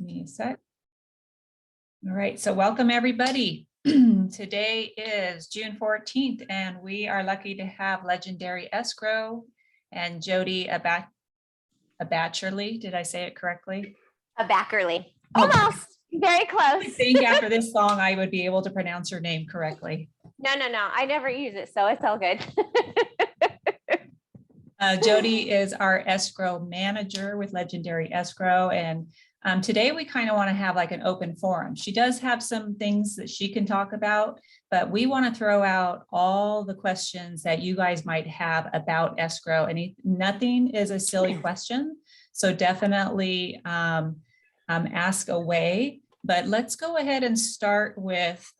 Give me a sec. All right, so welcome everybody. Today is June 14th, and we are lucky to have Legendary Escrow and Jody Abatcherly. Did I say it correctly? Abackerly. Oh. Almost. Very close. I think after this song, I would be able to pronounce her name correctly. No. I never use it, so it's all good. Jody is our escrow manager with Legendary Escrow, and today we kind of want to have like an open forum. She does have some things that she can talk about, but we want to throw out all the questions that you guys might have about escrow. And nothing is a silly question, so definitely ask away. But let's go ahead and start with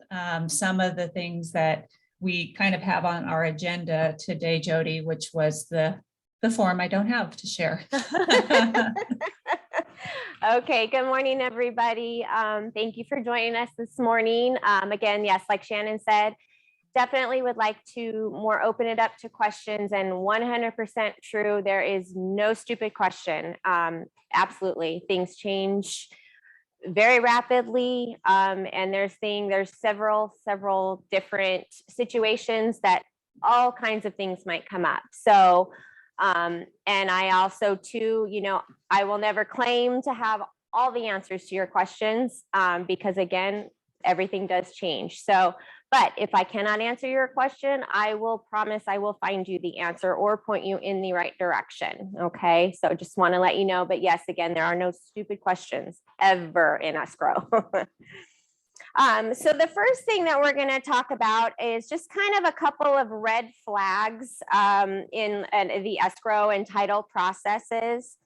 some of the things that we kind of have on our agenda today, Jody, which was the form I don't have to share. Okay, good morning, everybody. Thank you for joining us this morning. Again, yes, like Shannon said, definitely would like to more open it up to questions, and 100% true. There is no stupid question. Absolutely. Things change very rapidly. And there's several different situations that all kinds of things might come up. So, and I also too, I will never claim to have all the answers to your questions, because again, everything does change. So, but if I cannot answer your question, I will promise I will find you the answer or point you in the right direction. Okay. So just want to let you know, but yes, again, there are no stupid questions ever in escrow. So the first thing that we're going to talk about is just kind of a couple of red flags in the escrow and title processes.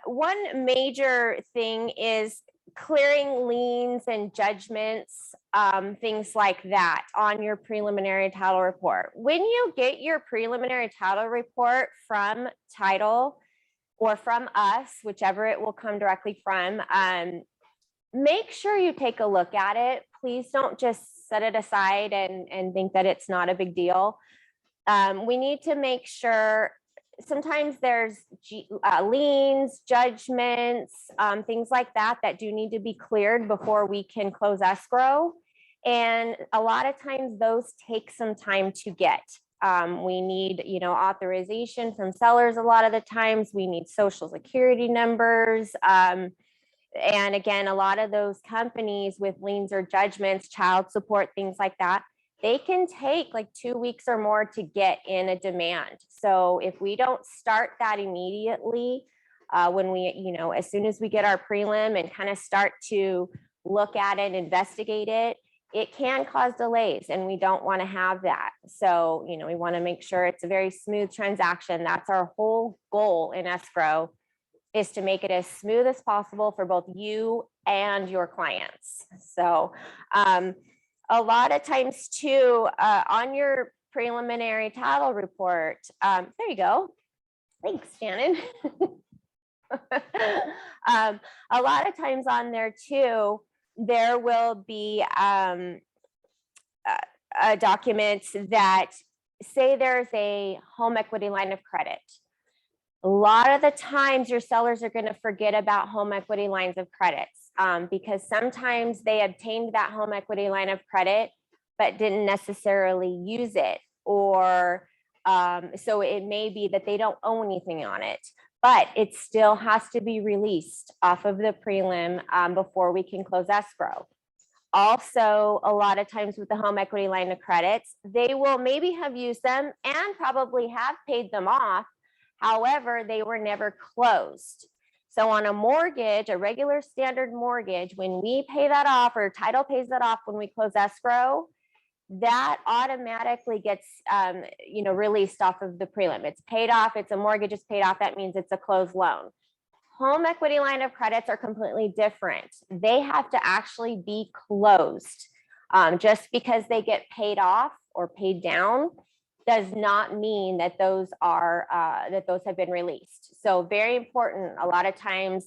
One major thing is clearing liens and judgments, things like that on your preliminary title report. When you get your preliminary title report from title or from us, whichever it will come directly from, make sure you take a look at it. Please don't just set it aside and think that it's not a big deal. We need to make sure. Sometimes there's liens, judgments, things like that do need to be cleared before we can close escrow. And a lot of times those take some time to get. We need, authorization from sellers a lot of the times. We need social security numbers. And again, a lot of those companies with liens or judgments, child support, things like that, they can take like 2 weeks or more to get in a demand. So if we don't start that immediately, when we, as soon as we get our prelim and kind of start to look at it, investigate it, it can cause delays, and we don't want to have that. So, we want to make sure it's a very smooth transaction. That's our whole goal in escrow, is to make it as smooth as possible for both you and your clients. So, a lot of times too, on your preliminary title report, there you go. Thanks, Shannon. A lot of times on there too, there will be documents that say there's a home equity line of credit. A lot of the times your sellers are going to forget about home equity lines of credits. Because sometimes they obtained that home equity line of credit, but didn't necessarily use it. Or so it may be that they don't owe anything on it, but it still has to be released off of the prelim before we can close escrow. Also, a lot of times with the home equity line of credits, they will maybe have used them and probably have paid them off. However, they were never closed. So on a mortgage, a regular standard mortgage, when we pay that off, or title pays that off when we close escrow, that automatically gets, released off of the prelim. It's paid off. It's a mortgage. It's paid off. That means it's a closed loan. Home equity line of credits are completely different. They have to actually be closed. Just because they get paid off or paid down does not mean that those have been released. So very important. A lot of times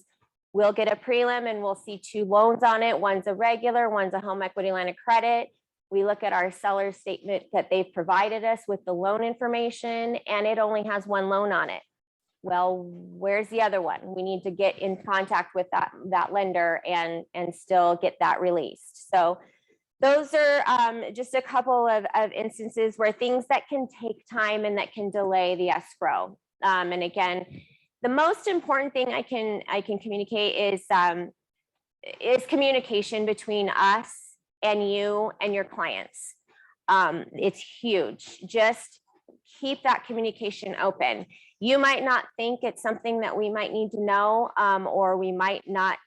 we'll get a prelim and we'll see 2 loans on it. One's a regular, one's a home equity line of credit. We look at our seller's statement that they've provided us with the loan information, and it only has 1 loan on it. well, where's the other one? We need to get in contact with that lender and still get that released. So those are just a couple of instances where things that can take time and that can delay the escrow. And again, the most important thing I can communicate is communication between us and you and your clients. It's huge. Just keep that communication open. You might not think it's something that we might need to know, or we might not,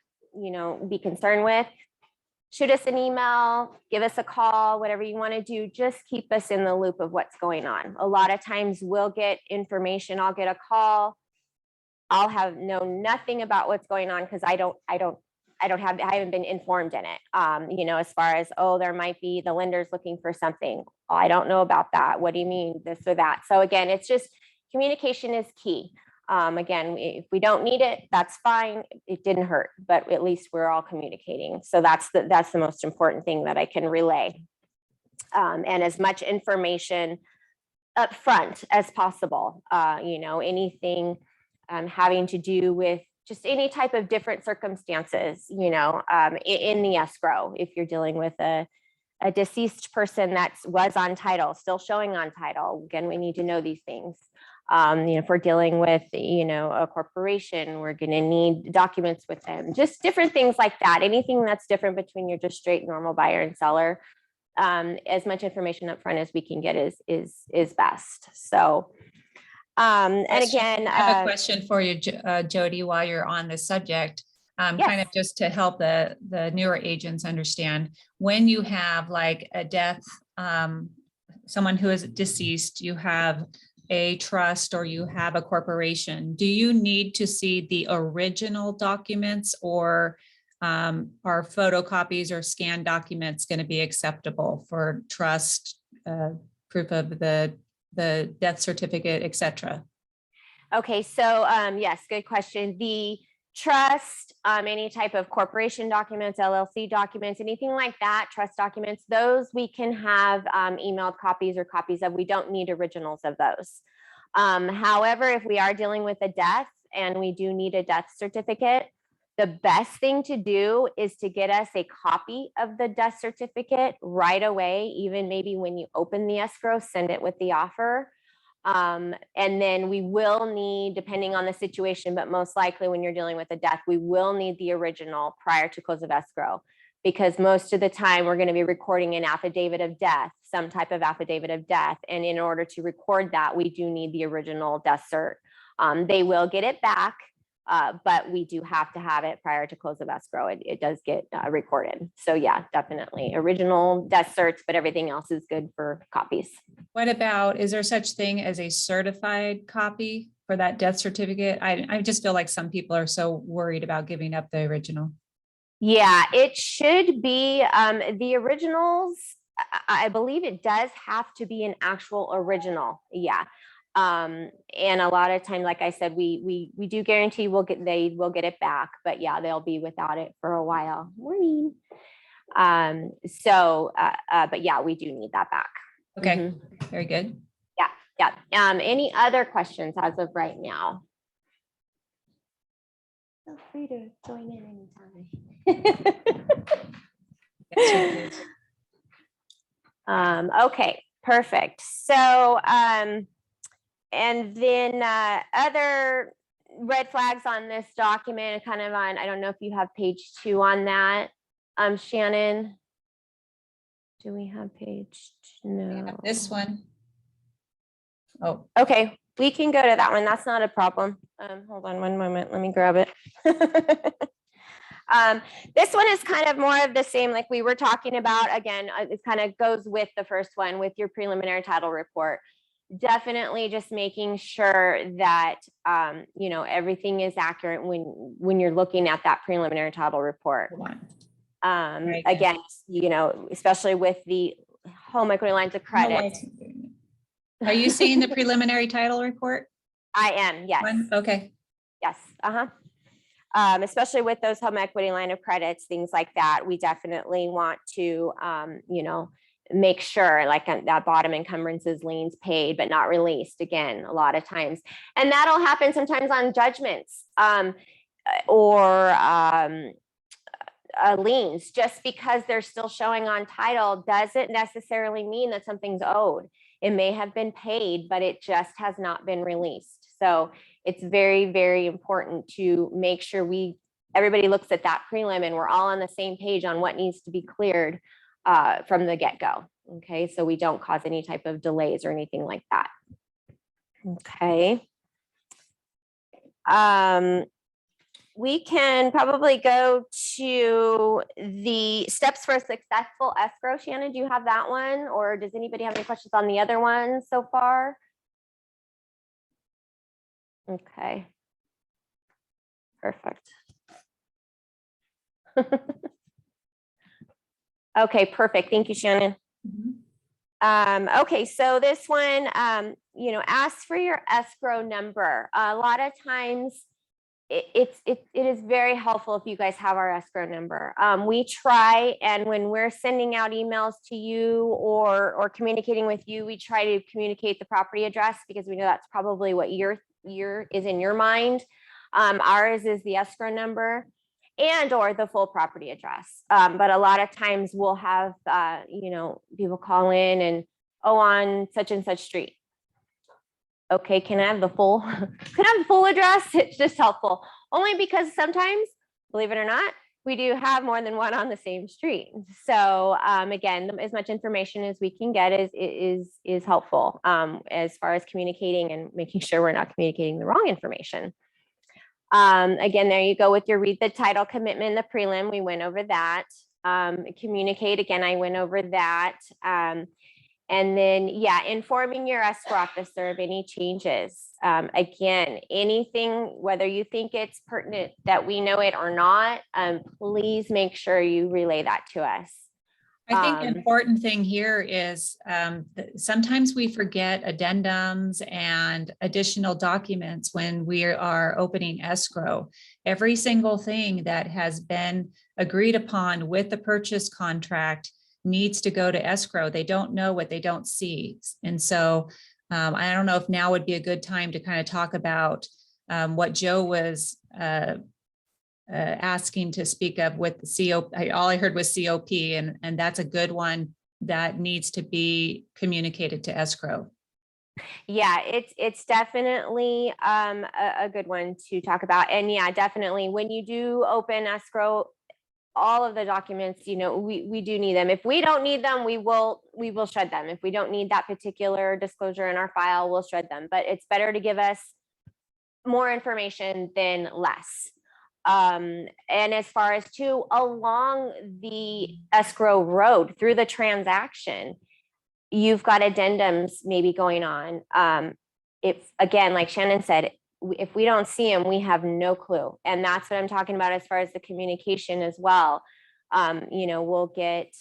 be concerned with. Shoot us an email, give us a call, whatever you want to do. Just keep us in the loop of what's going on. A lot of times we'll get information. I'll get a call. I'll know nothing about what's going on because I haven't been informed in it. As far as, oh, there might be the lender's looking for something. Oh, I don't know about that. What do you mean this or that? So again, it's just communication is key. Again, if we don't need it, that's fine. It didn't hurt, but at least we're all communicating. So that's the most important thing that I can relay. And as much information up front as possible. Anything having to do with just any type of different circumstances, in the escrow. If you're dealing with a deceased person that was on title, still showing on title, again, we need to know these things. If we're dealing with, a corporation, we're going to need documents with them, just different things like that. Anything that's different between your just straight normal buyer and seller. As much information up front as we can get is best. So, and again, I have a question for you, Jody, while you're on this subject, yes. Kind of just to help the newer agents understand, when you have like a death, someone who is deceased, you have a trust or you have a corporation, do you need to see the original documents, or are photocopies or scanned documents going to be acceptable for trust, proof of the death certificate, etc.? Okay, so yes, good question. The trust, any type of corporation documents, LLC documents, anything like that, trust documents, those we can have emailed copies or copies of. We don't need originals of those. However, if we are dealing with a death and we do need a death certificate, the best thing to do is to get us a copy of the death certificate right away. Even maybe when you open the escrow, send it with the offer. And then we will need, depending on the situation, but most likely when you're dealing with a death, we will need the original prior to close of escrow, because most of the time we're going to be recording an affidavit of death, some type of affidavit of death. And in order to record that, we do need the original death cert. They will get it back, but we do have to have it prior to close of escrow. It does get recorded. So yeah, definitely original death certs, but everything else is good for copies. What about, is there such thing as a certified copy for that death certificate? I just feel like some people are so worried about giving up the original. Yeah, it should be the originals. I believe it does have to be an actual original. Yeah. And a lot of time, like I said, we do guarantee they will get it back, but yeah, they'll be without it for a while. Morning. But yeah, we do need that back. Okay. Mm-hmm. Very good. Yeah. Any other questions as of right now? Feel free to join in anytime. Okay, perfect. So, and then other red flags on this document, kind of on, I don't know if you have page 2 on that. Shannon, do we have page 2? No. This one. Oh, okay. We can go to that one. That's not a problem. Hold on one moment. Let me grab it. This one is kind of more of the same, like we were talking about. Again, it kind of goes with the first one with your preliminary title report. Definitely just making sure that, everything is accurate when you're looking at that preliminary title report. Again, especially with the home equity lines of credit. Are you seeing the preliminary title report? I am, yes. Okay. Yes, especially with those home equity line of credits, things like that. We definitely want to, make sure, like that bottom encumbrances, liens paid but not released, again, a lot of times. And that'll happen sometimes on judgments or liens. Just because they're still showing on title doesn't necessarily mean that something's owed. It may have been paid, but it just has not been released. So it's very, very important to make sure everybody looks at that prelim and we're all on the same page on what needs to be cleared from the get-go. Okay, so we don't cause any type of delays or anything like that. Okay. We can probably go to the steps for a successful escrow. Shannon, do you have that one? Or does anybody have any questions on the other one so far? Okay. Perfect. Okay, perfect. Thank you, Shannon. Okay, so this one, ask for your escrow number. A lot of times it is very helpful if you guys have our escrow number. We try, and when we're sending out emails to you or communicating with you, we try to communicate the property address because we know that's probably what is in your mind. Ours is the escrow number and or the full property address. But a lot of times we'll have, people call in and, on such and such street. Okay, can I have the full, address? It's just helpful. Only because sometimes, believe it or not, we do have more than one on the same street. So again, as much information as we can get is helpful as far as communicating and making sure we're not communicating the wrong information. Again, there you go with your read the title commitment, the prelim, we went over that. Communicate, again, I went over that. And then, informing your escrow officer of any changes. Again, anything, whether you think it's pertinent that we know it or not, please make sure you relay that to us. I think the important thing here is sometimes we forget addendums and additional documents when we are opening escrow. Every single thing that has been agreed upon with the purchase contract needs to go to escrow. They don't know what they don't see. And so I don't know if now would be a good time to kind of talk about what Joe was asking to speak of with the COP. All I heard was COP, and that's a good one that needs to be communicated to escrow. Yeah, it's definitely a good one to talk about. And definitely when you do open escrow, all of the documents, we do need them. If we don't need them, we will shred them. If we don't need that particular disclosure in our file, we'll shred them. But it's better to give us more information than less. And as far as along the escrow road through the transaction, you've got addendums maybe going on. If again, like Shannon said, if we don't see them, we have no clue. And that's what I'm talking about as far as the communication as well. We'll get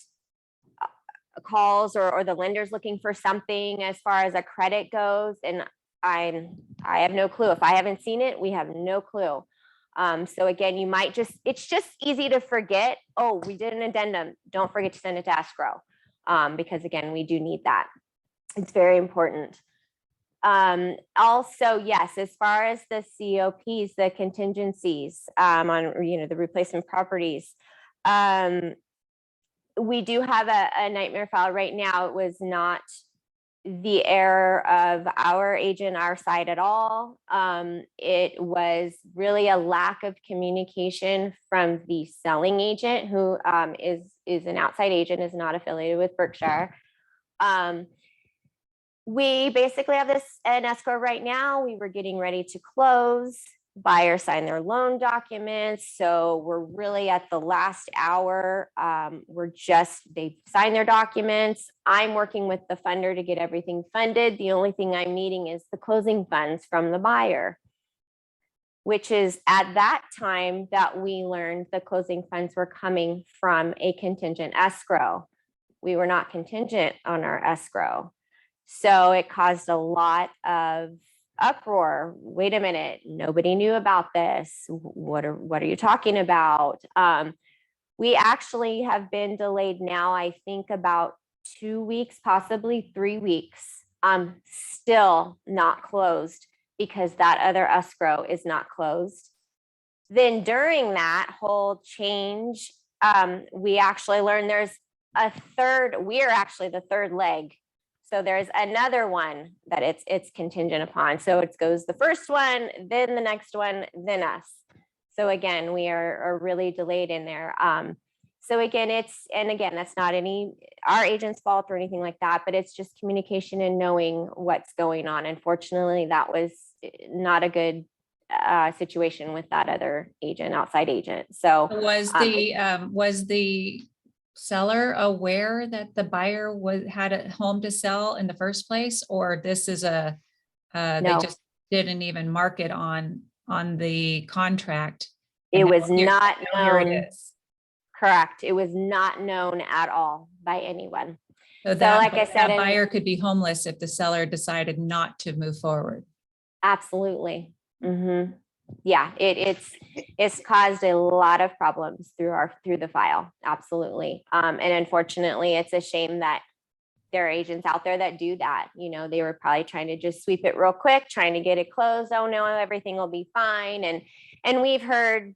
calls or the lender's looking for something as far as a credit goes. And I have no clue. If I haven't seen it, we have no clue. So again, it's just easy to forget. Oh, we did an addendum. Don't forget to send it to escrow. Because again, we do need that. It's very important. Also, yes, as far as the COPs, the contingencies on, the replacement properties, we do have a nightmare file right now. It was not the error of our agent, our side at all. It was really a lack of communication from the selling agent, who is an outside agent, is not affiliated with Berkshire. We basically have an escrow right now. We were getting ready to close. Buyer signed their loan documents. So we're really at the last hour. They signed their documents. I'm working with the funder to get everything funded. The only thing I'm needing is the closing funds from the buyer, which is at that time that we learned the closing funds were coming from a contingent escrow. We were not contingent on our escrow. So it caused a lot of uproar. Wait a minute, nobody knew about this. What are you talking about? We actually have been delayed now, I think about 2 weeks, possibly 3 weeks, still not closed because that other escrow is not closed. Then during that whole change, we actually learned there's a third, we're actually the third leg. So there's another one that it's contingent upon. So it goes the first one, then the next one, then us. So again, we are really delayed in there. So again, that's not our agent's fault or anything like that, but it's just communication and knowing what's going on. Unfortunately, that was not a good situation with that other agent, outside agent. So was the seller aware that the buyer had a home to sell in the first place, or this is they just didn't even mark it on the contract? It was not known. Here it is. Correct. It was not known at all by anyone. So like I said, that buyer could be homeless if the seller decided not to move forward. Absolutely. Mm-hmm. Yeah, it's caused a lot of problems through the file. Absolutely. And unfortunately, it's a shame that there are agents out there that do that. You know, they were probably trying to just sweep it real quick, trying to get it closed. Oh no, everything will be fine. And we've heard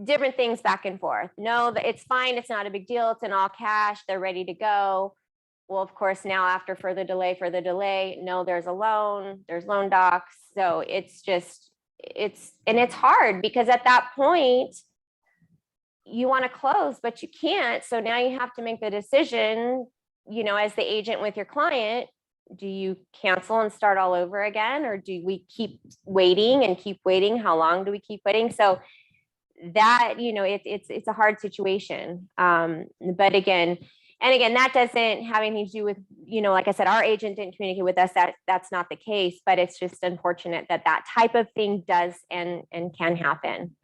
different things back and forth. No, it's fine. It's not a big deal. It's in all cash. They're ready to go. Well, of course, now after further delay, no, there's a loan, there's loan docs. So it's hard because at that point you want to close, but you can't. So now you have to make the decision, you know, as the agent with your client, do you cancel and start all over again? Or do we keep waiting? How long do we keep waiting? So that, you know, it's a hard situation. But again, that doesn't have anything to do with, you know, like I said, our agent didn't communicate with us. That's not the case, but it's just unfortunate that type of thing does and can happen.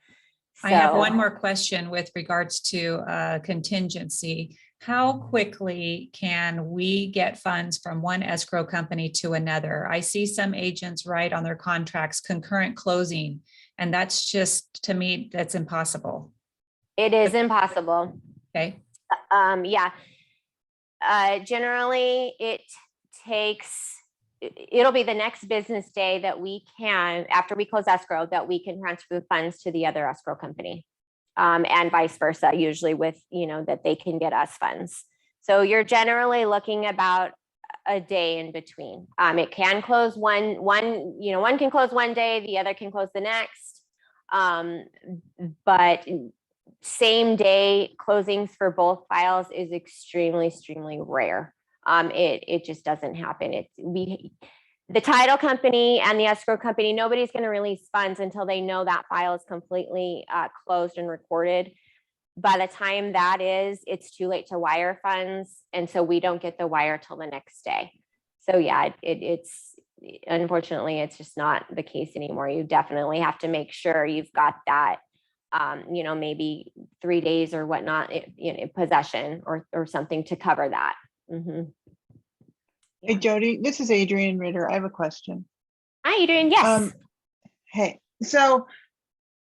So, I have one more question with regards to contingency. How quickly can we get funds from one escrow company to another? I see some agents write on their contracts concurrent closing, and that's just, to me, that's impossible. It is impossible. Okay. Yeah. Generally, it'll be the next business day that we can, after we close escrow, that we can transfer the funds to the other escrow company, and vice versa, usually with, you know, that they can get us funds. So you're generally looking about a day in between. It can close one can close one day, the other can close the next. But same day closings for both files is extremely rare. It just doesn't happen. The title company and the escrow company, nobody's going to release funds until they know that file is completely closed and recorded. By the time that is, it's too late to wire funds. And so we don't get the wire till the next day. So yeah, it's unfortunately, it's just not the case anymore. You definitely have to make sure you've got that, you know, maybe 3 days or whatnot, possession or something to cover that. Mm-hmm. Hey, Jody, this is Adrienne Ritter. I have a question. Hi, Adrienne. Yes. Hey, so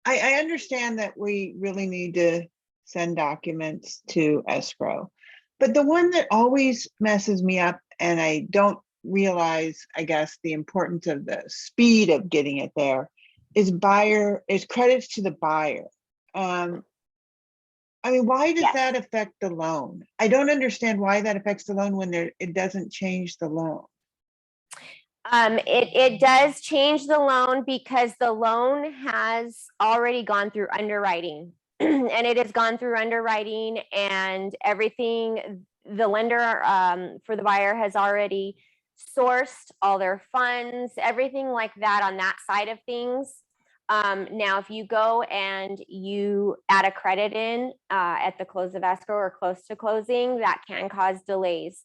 I understand that we really need to send documents to escrow, but the one that always messes me up, and I don't realize, I guess, the importance of the speed of getting it there, is credits to the buyer. I mean, why does that affect the loan? I don't understand why that affects the loan when it doesn't change the loan. It does change the loan because the loan has already gone through underwriting and it has gone through underwriting and everything. The lender for the buyer has already sourced all their funds, everything like that on that side of things. Now, if you go and you add a credit in at the close of escrow or close to closing, that can cause delays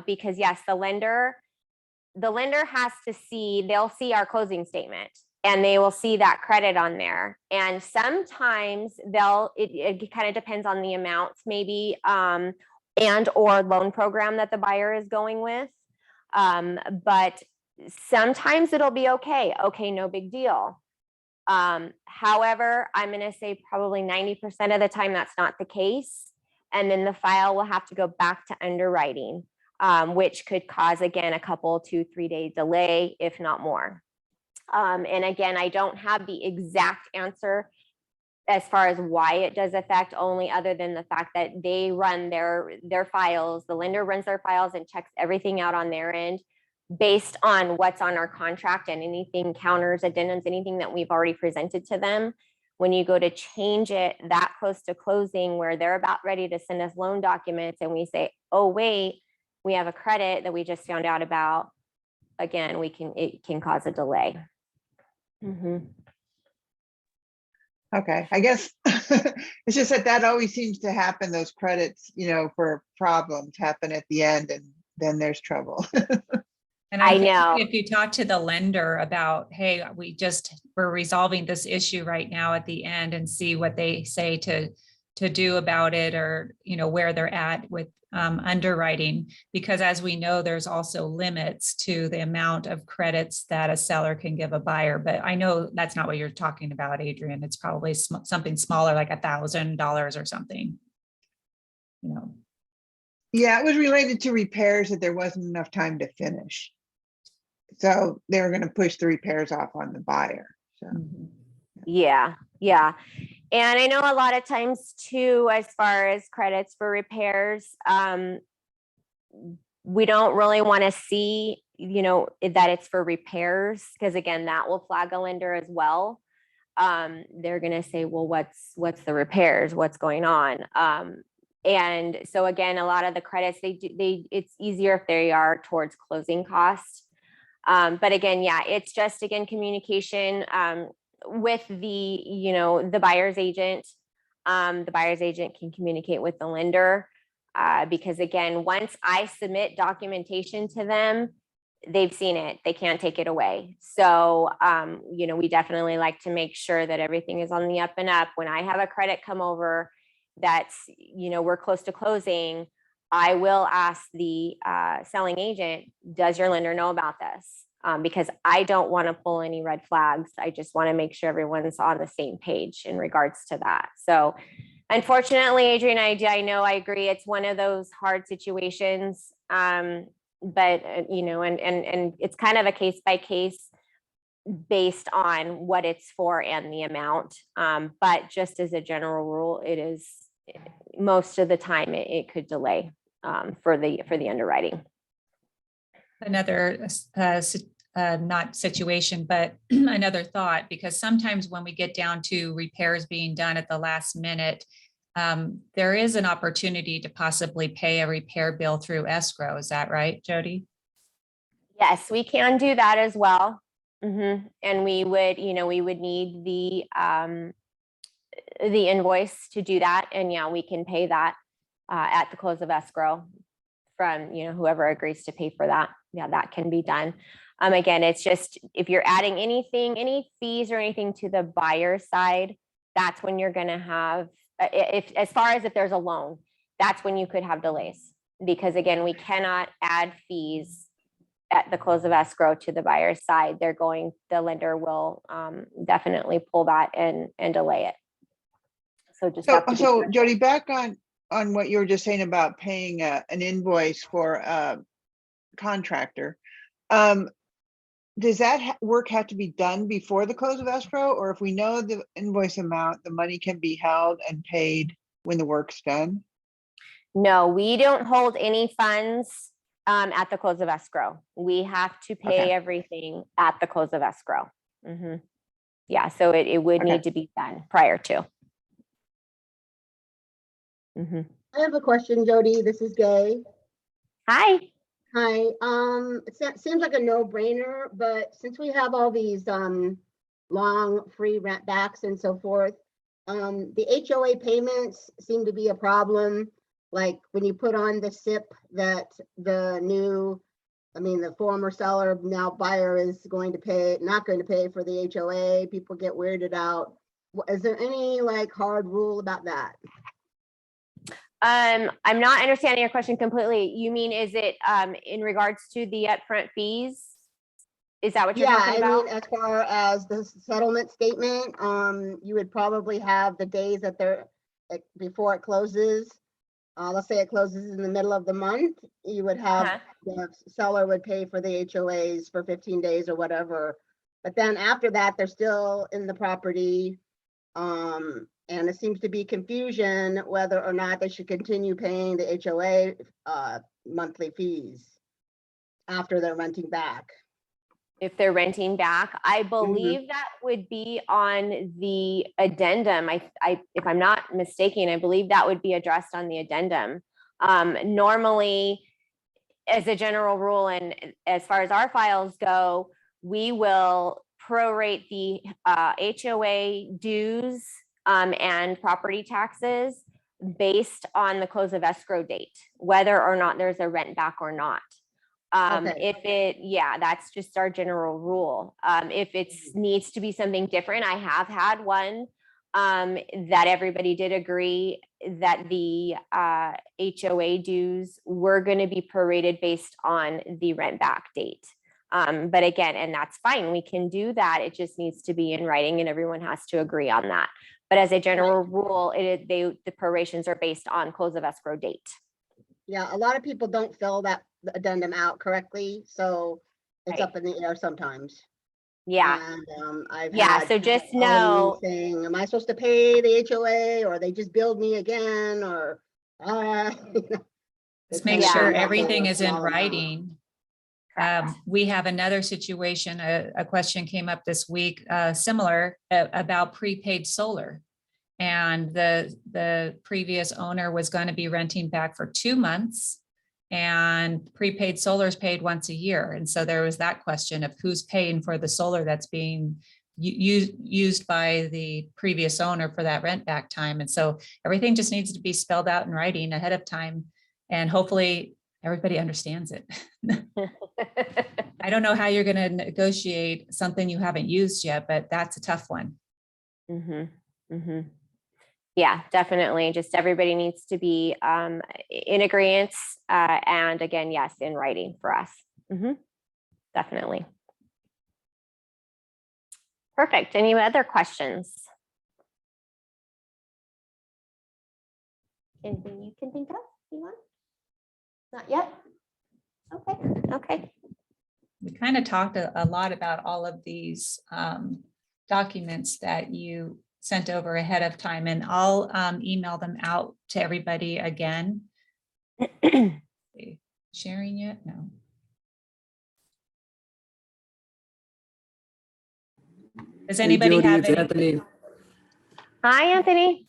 because yes, the lender has to they'll see our closing statement and they will see that credit on there. And sometimes it kind of depends on the amounts maybe and or loan program that the buyer is going with. But sometimes it'll be okay, no big deal. However, I'm going to say probably 90% of the time that's not the case. And then the file will have to go back to underwriting. which could cause, again, a couple 2-3 day delay, if not more. And again, I don't have the exact answer as far as why it does affect, only other than the fact that they run their files, the lender runs their files and checks everything out on their end based on what's on our contract and anything, counters, addendums, anything that we've already presented to them. When you go to change it that close to closing, where they're about ready to send us loan documents and we say, oh, wait, we have a credit that we just found out about, again, it can cause a delay. Okay, I guess it's just that always seems to happen. Those credits, for problems happen at the end, and then there's trouble. And I think know. if you talk to the lender about, hey, we're resolving this issue right now at the end, and see what they say to do about it, or, where they're at with underwriting, because as we know, there's also limits to the amount of credits that a seller can give a buyer. But I know that's not what you're talking about, Adrian. It's probably something smaller, like $1,000 or something. Yeah, it was related to repairs that there wasn't enough time to finish. So they were going to push the repairs off on the buyer. So. Yeah. And I know a lot of times too, as far as credits for repairs, we don't really want to see, that it's for repairs, because again, that will flag a lender as well. They're going to say, well, what's the repairs? What's going on? And so again, a lot of the credits, it's easier if they are towards closing costs. But again, yeah, it's just, again, communication with the buyer's agent. The buyer's agent can communicate with the lender, because again, once I submit documentation to them, they've seen it, they can't take it away. So, we definitely like to make sure that everything is on the up and up. When I have a credit come over that's, we're close to closing, I will ask the selling agent, does your lender know about this? Because I don't want to pull any red flags. I just want to make sure everyone's on the same page in regards to that. So unfortunately, Adrian, I know, I agree. It's one of those hard situations. But, and it's kind of a case by case based on what it's for and the amount. But just as a general rule, it is most of the time it could delay for the underwriting. Another not situation, but another thought, because sometimes when we get down to repairs being done at the last minute, there is an opportunity to possibly pay a repair bill through escrow. Is that right, Jody? Yes, we can do that as well. And we would need the invoice to do that. And yeah, we can pay that at the close of escrow from, whoever agrees to pay for that. Yeah, that can be done. Again, it's just, if you're adding anything, any fees or anything to the buyer side, that's when you're going to have, as far as if there's a loan, that's when you could have delays, because again, we cannot add fees at the close of escrow to the buyer's side. The lender will definitely pull that and delay it. So just so Jody, back on what you were just saying about paying an invoice for a contractor. Does that work have to be done before the close of escrow, or if we know the invoice amount, the money can be held and paid when the work's done? No, we don't hold any funds at the close of escrow. We have to pay everything at the close of escrow. Yeah, so it would need to be done prior to. I have a question, Jody. This is Gay. Hi. Hi. It seems like a no-brainer, but since we have all these long free rent backs and so forth, the HOA payments seem to be a problem. Like when you put on the SIP that the former seller, now buyer, is not going to pay for the HOA, people get weirded out. Is there any hard rule about that? I'm not understanding your question completely. You mean, is it in regards to the upfront fees? Is that what you're talking about? Yeah, I mean, as far as the settlement statement, you would probably have the days that they're before it closes. let's say it closes in the middle of the month, you would have, the seller would pay for the HOAs for 15 days or whatever. But then after that, they're still in the property. And it seems to be confusion whether or not they should continue paying the HOA monthly fees after they're renting back. If they're renting back, I believe that would be on the addendum. If I'm not mistaken, I believe that would be addressed on the addendum. Normally, as a general rule, and as far as our files go, we will prorate the HOA dues and property taxes based on the close of escrow date, whether or not there's a rent back or not. That's just our general rule. If it needs to be something different, I have had one that everybody did agree that the HOA dues were going to be prorated based on the rent back date. But again, and that's fine, we can do that. It just needs to be in writing and everyone has to agree on that. But as a general rule, the prorations are based on close of escrow date. Yeah, a lot of people don't fill that addendum out correctly, so it's up in the air sometimes. Yeah. And I've So just know, saying, am I supposed to pay the HOA, or they just billed me again, or Just make sure everything is in writing. We have another situation, a question came up this week, similar about prepaid solar. And the previous owner was going to be renting back for 2 months, and prepaid solar is paid once a year. And so there was that question of who's paying for the solar that's being used by the previous owner for that rent back time. And so everything just needs to be spelled out in writing ahead of time. And hopefully everybody understands it. I don't know how you're going to negotiate something you haven't used yet, but that's a tough one. Yeah, definitely. Just everybody needs to be in agreement. And again, yes, in writing for us. Definitely. Perfect. Any other questions? Anything you can think of, anyone? Not yet? Okay. We kind of talked a lot about all of these documents that you sent over ahead of time, and I'll email them out to everybody again. Sharing yet? No. Does anybody have any? Anthony. Hi, Anthony.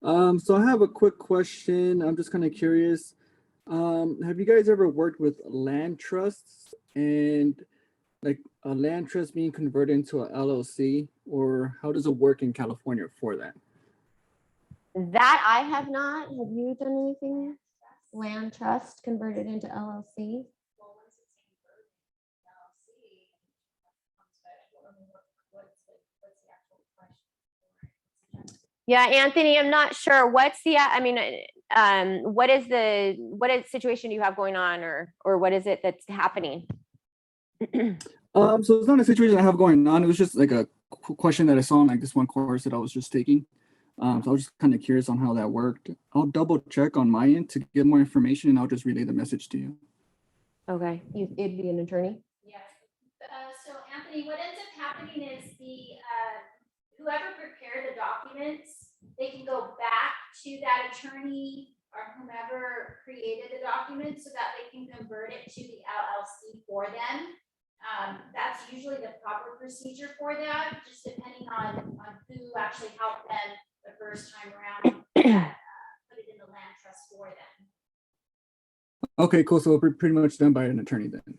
So I have a quick question. I'm just kind of curious. Have you guys ever worked with land trusts, and like a land trust being converted into a LLC, or how does it work in California for that? That I have not. Have you done anything? Land trust converted into LLC? Yeah, Anthony, I'm not sure. What's the, what is situation you have going on, or what is it that's happening? So it's not a situation I have going on. It was just like a question that I saw in like this one course that I was just taking. So I was just kind of curious on how that worked. I'll double check on my end to get more information, and I'll just relay the message to you. Okay, it'd be an attorney? Yes. So Anthony, what ends up happening is whoever prepared the documents, they can go back to that attorney or whomever created the document so that they can convert it to the LLC for them. That's usually the proper procedure for that, just depending on who actually helped them the first time around, put it in the land trust for them. Okay, cool. So we're pretty much done by an attorney then.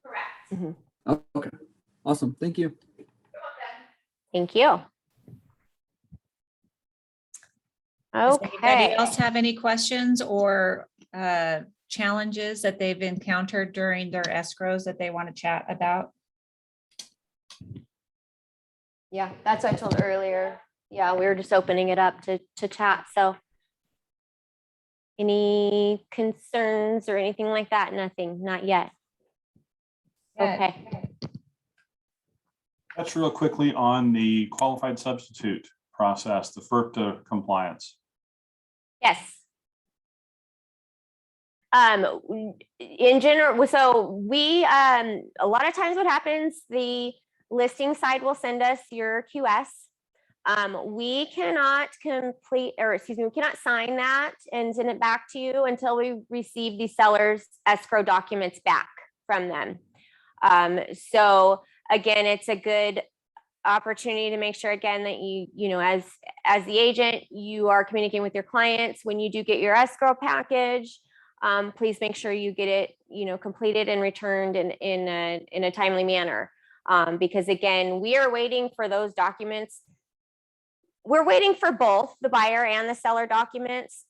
Correct. Oh, okay, awesome. Thank you. You're welcome. Thank you. Does Okay. anybody else have any questions or challenges that they've encountered during their escrows that they want to chat about? Yeah, that's what I told earlier. Yeah, we were just opening it up to chat. So any concerns or anything like that? Nothing, not yet. Okay. Touch real quickly on the qualified substitute process, the FERPTA compliance. Yes. In general, so we, a lot of times what happens, the listing side will send us your QS. We cannot complete, or excuse me, we cannot sign that and send it back to you until we receive the seller's escrow documents back from them. So again, it's a good opportunity to make sure again that you know, as the agent, you are communicating with your clients. When you do get your escrow package, please make sure you get it, you know, completed and returned in a timely manner. Because again, we are waiting for those documents. We're waiting for both the buyer and the seller documents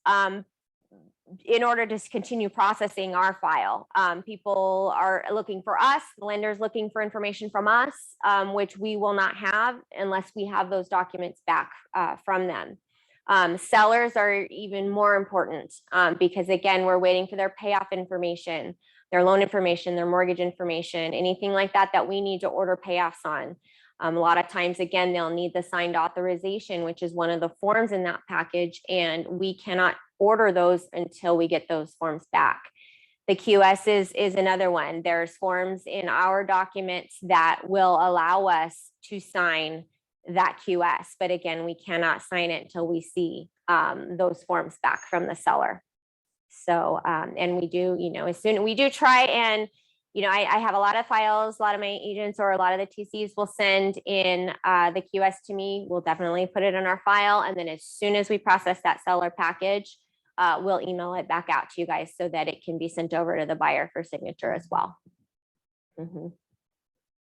in order to continue processing our file. People are looking for us, the lender's looking for information from us, which we will not have unless we have those documents back from them. Sellers are even more important because again, we're waiting for their payoff information, their loan information, their mortgage information, anything like that that we need to order payoffs on. A lot of times, again, they'll need the signed authorization, which is one of the forms in that package, and we cannot order those until we get those forms back. The QS is another one. There's forms in our documents that will allow us to sign that QS, but again, we cannot sign it until we see those forms back from the seller. So, and we do, you know, as soon we do try and, you know, I have a lot of files, a lot of my agents or a lot of the TCs will send in the QS to me. We'll definitely put it in our file. And then as soon as we process that seller package, we'll email it back out to you guys so that it can be sent over to the buyer for signature as well.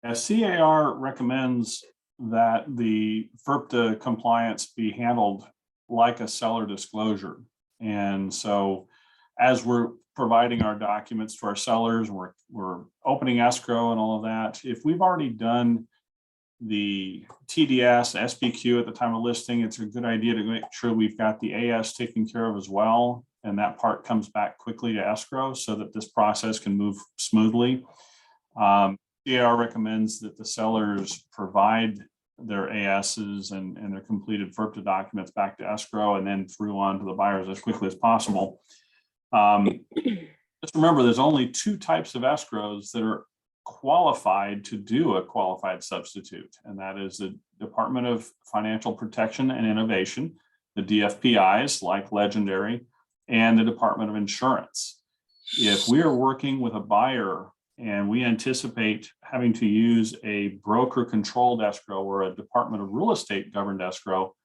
As CAR recommends that the FERPTA compliance be handled like a seller disclosure. And so as we're providing our documents to our sellers, we're opening escrow and all of that. If we've already done the TDS, SPQ at the time of listing, it's a good idea to make sure we've got the AS taken care of as well. And that part comes back quickly to escrow so that this process can move smoothly. CAR recommends that the sellers provide their ASs and their completed FERPTA documents back to escrow and then through on to the buyers as quickly as possible. Just remember, there's only two types of escrows that are qualified to do a qualified substitute, and that is the Department of Financial Protection and Innovation, the DFPIs like Legendary, and the Department of Insurance. If we are working with a buyer and we anticipate having to use a broker controlled escrow or a Department of Real Estate governed escrow,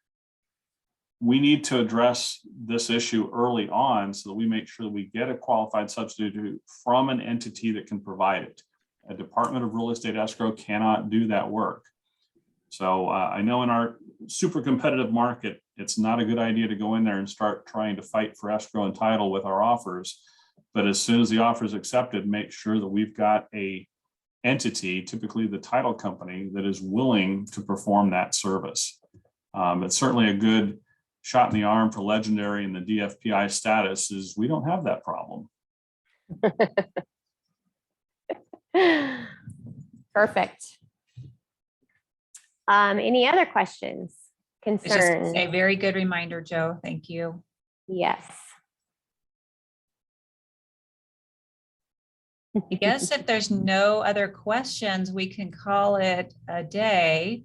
we need to address this issue early on so that we make sure that we get a qualified substitute from an entity that can provide it. A Department of Real Estate escrow cannot do that work. So I know in our super competitive market, it's not a good idea to go in there and start trying to fight for escrow and title with our offers. But as soon as the offer is accepted, make sure that we've got a entity, typically the title company, that is willing to perform that service. It's certainly a good shot in the arm for Legendary and the DFPI status is we don't have that problem. Perfect. Any other questions, It's concerns? just a very good reminder, Joe. Thank you. Yes. I guess if there's no other questions, we can call it a day.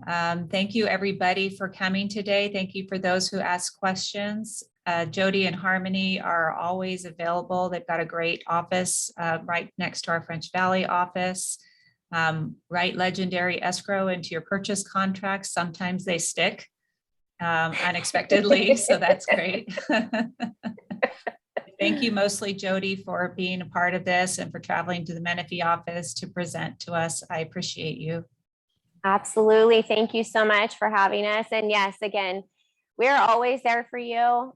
Thank you, everybody, for coming today. Thank you for those who asked questions. Jody and Harmony are always available. They've got a great office right next to our French Valley office. Write Legendary Escrow into your purchase contracts. Sometimes they stick unexpectedly, so that's great. Thank you mostly, Jody, for being a part of this and for traveling to the Menifee office to present to us. I appreciate you. Absolutely. Thank you so much for having us. And yes, again, we're always there for you.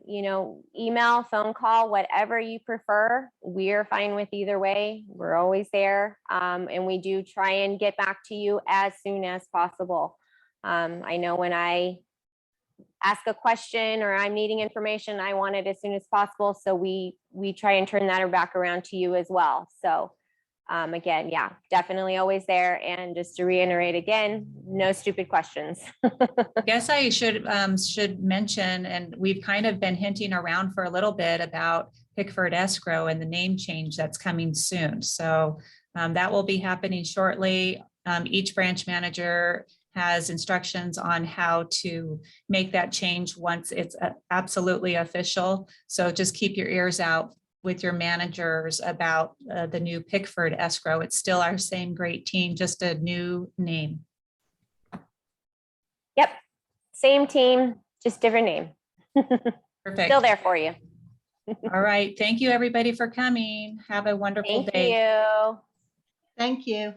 You know, email, phone call, whatever you prefer. We're fine with either way. We're always there. And we do try and get back to you as soon as possible. I know when I ask a question or I'm needing information, I want it as soon as possible. So we try and turn that back around to you as well. So again, yeah, definitely always there. And just to reiterate again, no stupid questions. I guess I should mention, and we've kind of been hinting around for a little bit about Pickford Escrow and the name change that's coming soon. So that will be happening shortly. Each branch manager has instructions on how to make that change once it's absolutely official. So just keep your ears out with your managers about the new Pickford Escrow. It's still our same great team, just a new name. Yep, same team, just different name. Perfect. Still there for you. All right. Thank you, everybody, for coming. Have a wonderful Thank day. you. Thank you.